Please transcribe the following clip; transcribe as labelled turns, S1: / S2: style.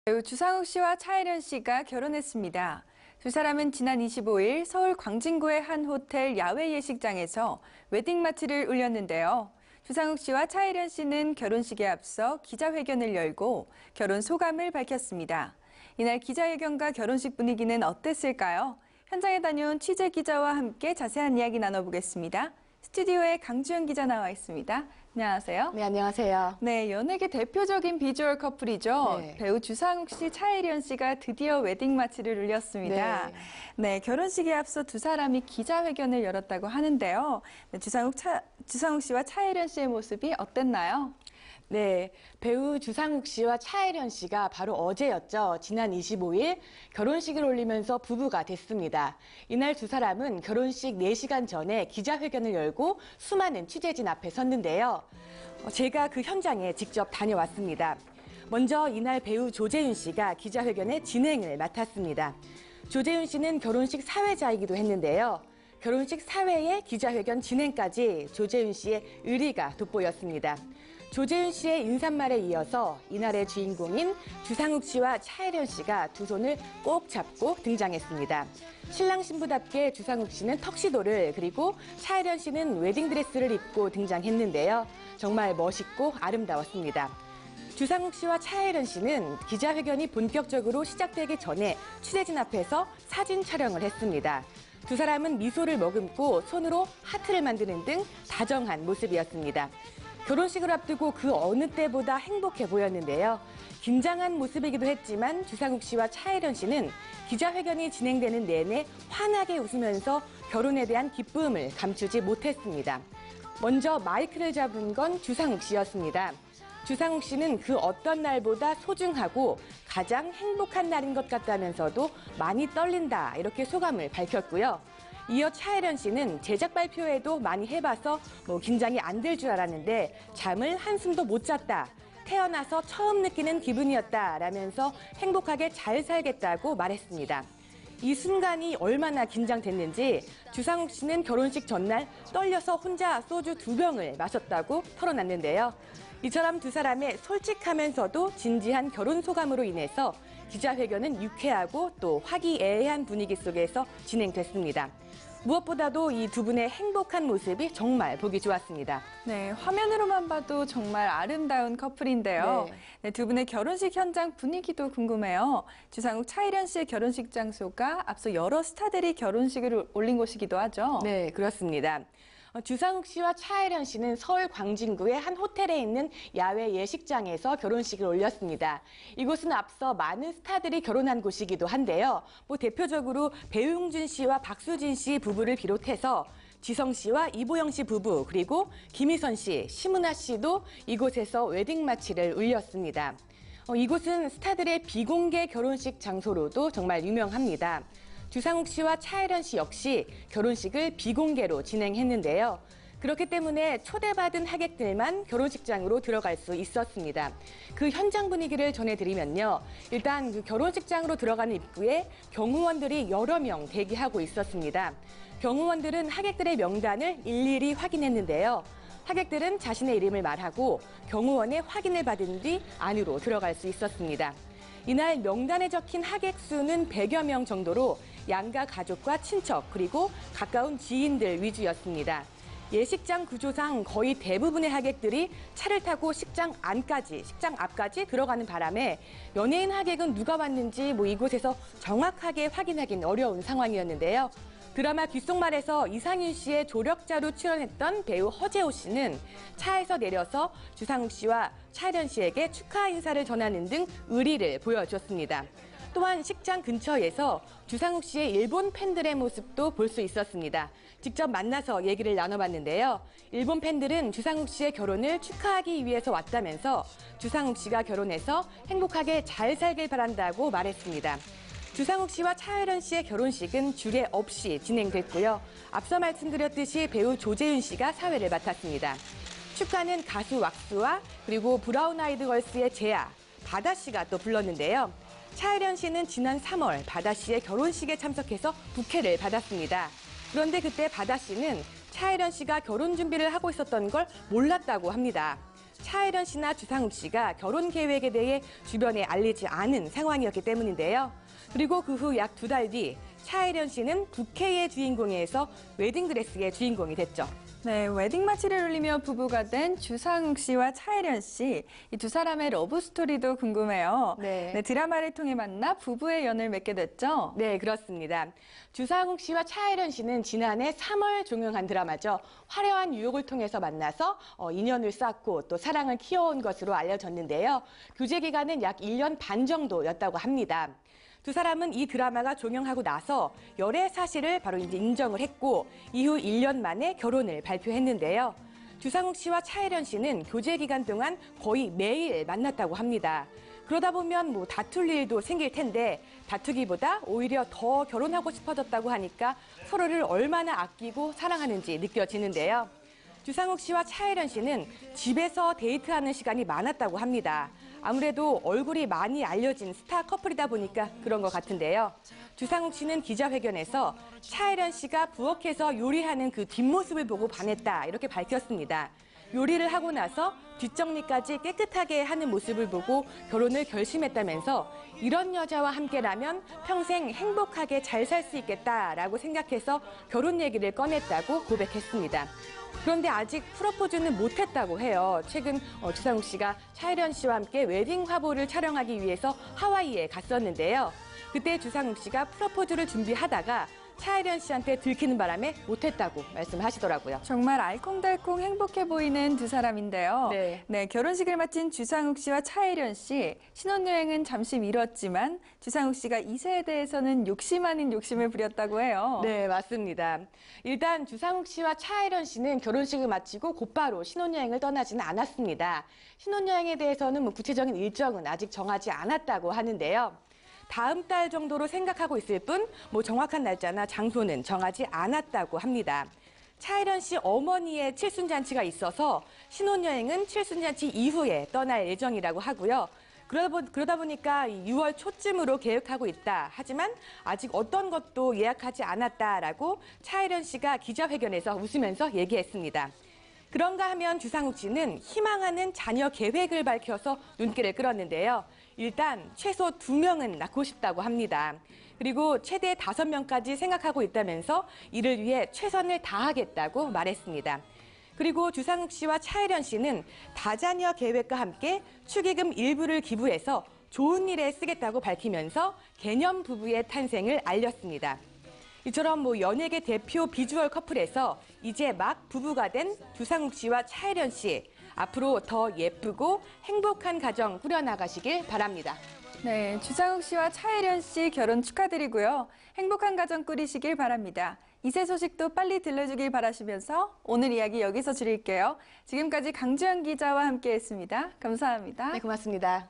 S1: 배우 주상욱 씨와 차혜련 씨가 결혼했습니다. 두 사람은 지난 25일 서울 광진구의 한 호텔 야외 예식장에서 웨딩마치를 올렸는데요. 주상욱 씨와 차혜련 씨는 결혼식에 앞서 기자회견을 열고 결혼 소감을 밝혔습니다. 이날 기자회견과 결혼식 분위기는 어땠을까요? 현장에 다녀온 취재 기자와 함께 자세한 이야기 나눠보겠습니다. 스튜디오에 강주영 기자 나와 있습니다. 안녕하세요.
S2: 네, 안녕하세요.
S1: 네, 연예계 대표적인 비주얼 커플이죠.
S2: 네.
S1: 배우 주상욱 씨, 차혜련 씨가 드디어 웨딩마치를 올렸습니다. 네, 결혼식에 앞서 두 사람이 기자회견을 열었다고 하는데요. 네, 주상욱 씨와 차혜련 씨의 모습이 어땠나요?
S2: 네, 배우 주상욱 씨와 차혜련 씨가 바로 어제였죠. 지난 25일 결혼식을 올리면서 부부가 됐습니다. 이날 두 사람은 결혼식 4시간 전에 기자회견을 열고 수많은 취재진 앞에 섰는데요. 제가 그 현장에 직접 다녀왔습니다. 먼저 이날 배우 조재윤 씨가 기자회견의 진행을 맡았습니다. 조재윤 씨는 결혼식 사회자이기도 했는데요. 결혼식 사회의 기자회견 진행까지 조재윤 씨의 의리가 돋보였습니다. 조재윤 씨의 인사말에 이어서 이날의 주인공인 주상욱 씨와 차혜련 씨가 두 손을 꼭 잡고 등장했습니다. 신랑 신부답게 주상욱 씨는 턱시도를 그리고 차혜련 씨는 웨딩드레스를 입고 등장했는데요. 정말 멋있고 아름다웠습니다. 주상욱 씨와 차혜련 씨는 기자회견이 본격적으로 시작되기 전에 취재진 앞에서 사진 촬영을 했습니다. 두 사람은 미소를 머금고 손으로 하트를 만드는 등 다정한 모습이었습니다. 결혼식을 앞두고 그 어느 때보다 행복해 보였는데요. 긴장한 모습이기도 했지만 주상욱 씨와 차혜련 씨는 기자회견이 진행되는 내내 환하게 웃으면서 결혼에 대한 기쁨을 감추지 못했습니다. 먼저 마이크를 잡은 건 주상욱 씨였습니다. 주상욱 씨는 그 어떤 날보다 소중하고 가장 행복한 날인 것 같다면서도 많이 떨린다 이렇게 소감을 밝혔고요. 이어 차혜련 씨는 제작 발표회도 많이 해봐서 긴장이 안 될 줄 알았는데 잠을 한숨도 못 잤다. 태어나서 처음 느끼는 기분이었다 라면서 행복하게 잘 살겠다고 말했습니다. 이 순간이 얼마나 긴장됐는지 주상욱 씨는 결혼식 전날 떨려서 혼자 소주 2병을 마셨다고 털어놨는데요. 이처럼 두 사람의 솔직하면서도 진지한 결혼 소감으로 인해서 기자회견은 유쾌하고 또 화기애애한 분위기 속에서 진행됐습니다. 무엇보다도 이 두 분의 행복한 모습이 정말 보기 좋았습니다.
S1: 네, 화면으로만 봐도 정말 아름다운 커플인데요. 네, 두 분의 결혼식 현장 분위기도 궁금해요. 주상욱, 차혜련 씨의 결혼식 장소가 앞서 여러 스타들이 결혼식을 올린 곳이기도 하죠.
S2: 네, 그렇습니다. 주상욱 씨와 차혜련 씨는 서울 광진구의 한 호텔에 있는 야외 예식장에서 결혼식을 올렸습니다. 이곳은 앞서 많은 스타들이 결혼한 곳이기도 한데요. 대표적으로 배용준 씨와 박수진 씨 부부를 비롯해서 지성 씨와 이보영 씨 부부, 그리고 김희선 씨, 심은하 씨도 이곳에서 웨딩마치를 올렸습니다. 이곳은 스타들의 비공개 결혼식 장소로도 정말 유명합니다. 주상욱 씨와 차혜련 씨 역시 결혼식을 비공개로 진행했는데요. 그렇기 때문에 초대받은 하객들만 결혼식장으로 들어갈 수 있었습니다. 그 현장 분위기를 전해드리면요. 일단 그 결혼식장으로 들어가는 입구에 경호원들이 여러 명 대기하고 있었습니다. 경호원들은 하객들의 명단을 일일이 확인했는데요. 하객들은 자신의 이름을 말하고 경호원의 확인을 받은 뒤 안으로 들어갈 수 있었습니다. 이날 명단에 적힌 하객 수는 100여 명 정도로 양가 가족과 친척 그리고 가까운 지인들 위주였습니다. 예식장 구조상 거의 대부분의 하객들이 차를 타고 식장 앞까지 들어가는 바람에 연예인 하객은 누가 왔는지 이곳에서 정확하게 확인하기는 어려운 상황이었는데요. 드라마 귓속말에서 이상윤 씨의 조력자로 출연했던 배우 허재호 씨는 차에서 내려서 주상욱 씨와 차혜련 씨에게 축하 인사를 전하는 등 의리를 보여줬습니다. 또한 식장 근처에서 주상욱 씨의 일본 팬들의 모습도 볼 수 있었습니다. 직접 만나서 얘기를 나눠봤는데요. 일본 팬들은 주상욱 씨의 결혼을 축하하기 위해서 왔다면서 주상욱 씨가 결혼해서 행복하게 잘 살길 바란다고 말했습니다. 주상욱 씨와 차혜련 씨의 결혼식은 주례 없이 진행됐고요. 앞서 말씀드렸듯이 배우 조재윤 씨가 사회를 맡았습니다. 축가는 가수 왁스와 그리고 브라운 아이드 걸스의 재아, 바다 씨가 또 불렀는데요. 차혜련 씨는 지난 3월 바다 씨의 결혼식에 참석해서 부케를 받았습니다. 그런데 그때 바다 씨는 차혜련 씨가 결혼 준비를 하고 있었던 걸 몰랐다고 합니다. 차혜련 씨나 주상욱 씨가 결혼 계획에 대해 주변에 알리지 않은 상황이었기 때문인데요. 그리고 그 후 약 2달 뒤 차혜련 씨는 부케의 주인공에서 웨딩드레스의 주인공이 됐죠.
S1: 네, 웨딩 마치를 울리며 부부가 된 주상욱 씨와 차혜련 씨. 이 두 사람의 러브 스토리도 궁금해요.
S2: 네.
S1: 드라마를 통해 만나 부부의 연을 맺게 됐죠.
S2: 네, 그렇습니다. 주상욱 씨와 차혜련 씨는 지난해 3월 종영한 드라마죠. 화려한 유혹을 통해서 만나서 인연을 쌓고 또 사랑을 키워온 것으로 알려졌는데요. 교제 기간은 약 1년 반 정도였다고 합니다. 두 사람은 이 드라마가 종영하고 나서 열애 사실을 바로 이제 인정을 했고 이후 1년 만에 결혼을 발표했는데요. 주상욱 씨와 차혜련 씨는 교제 기간 동안 거의 매일 만났다고 합니다. 그러다 보면 다툴 일도 생길 텐데 다투기보다 오히려 더 결혼하고 싶어졌다고 하니까 서로를 얼마나 아끼고 사랑하는지 느껴지는데요. 주상욱 씨와 차혜련 씨는 집에서 데이트하는 시간이 많았다고 합니다. 아무래도 얼굴이 많이 알려진 스타 커플이다 보니까 그런 것 같은데요. 주상욱 씨는 기자회견에서 차혜련 씨가 부엌에서 요리하는 그 뒷모습을 보고 반했다 이렇게 밝혔습니다. 요리를 하고 나서 뒷정리까지 깨끗하게 하는 모습을 보고 결혼을 결심했다면서 이런 여자와 함께라면 평생 행복하게 잘 살 수 있겠다라고 생각해서 결혼 얘기를 꺼냈다고 고백했습니다. 그런데 아직 프로포즈는 못했다고 해요. 최근 주상욱 씨가 차혜련 씨와 함께 웨딩 화보를 촬영하기 위해서 하와이에 갔었는데요. 그때 주상욱 씨가 프로포즈를 준비하다가 차혜련 씨한테 들키는 바람에 못했다고 말씀하시더라고요.
S1: 정말 알콩달콩 행복해 보이는 두 사람인데요.
S2: 네.
S1: 결혼식을 마친 주상욱 씨와 차혜련 씨. 신혼여행은 잠시 미뤘지만 주상욱 씨가 이세에 대해서는 욕심 아닌 욕심을 부렸다고 해요.
S2: 네, 맞습니다. 일단 주상욱 씨와 차혜련 씨는 결혼식을 마치고 곧바로 신혼여행을 떠나지는 않았습니다. 신혼여행에 대해서는 구체적인 일정은 아직 정하지 않았다고 하는데요. 다음 달 정도로 생각하고 있을 뿐 정확한 날짜나 장소는 정하지 않았다고 합니다. 차혜련 씨 어머니의 칠순잔치가 있어서 신혼여행은 칠순잔치 이후에 떠날 예정이라고 하고요. 그러다 보니까 6월 초쯤으로 계획하고 있다. 하지만 아직 어떤 것도 예약하지 않았다라고 차혜련 씨가 기자회견에서 웃으면서 얘기했습니다. 그런가 하면 주상욱 씨는 희망하는 자녀 계획을 밝혀서 눈길을 끌었는데요. 일단 최소 2명은 낳고 싶다고 합니다. 그리고 최대 5명까지 생각하고 있다면서 이를 위해 최선을 다하겠다고 말했습니다. 그리고 주상욱 씨와 차혜련 씨는 다자녀 계획과 함께 축의금 일부를 기부해서 좋은 일에 쓰겠다고 밝히면서 개념 부부의 탄생을 알렸습니다. 이처럼 연예계 대표 비주얼 커플에서 이제 막 부부가 된 주상욱 씨와 차혜련 씨. 앞으로 더 예쁘고 행복한 가정 꾸려나가시길 바랍니다.
S1: 네, 주상욱 씨와 차혜련 씨 결혼 축하드리고요. 행복한 가정 꾸리시길 바랍니다. 이세 소식도 빨리 들려주길 바라시면서 오늘 이야기 여기서 줄일게요. 지금까지 강주영 기자와 함께했습니다. 감사합니다.
S2: 네, 고맙습니다.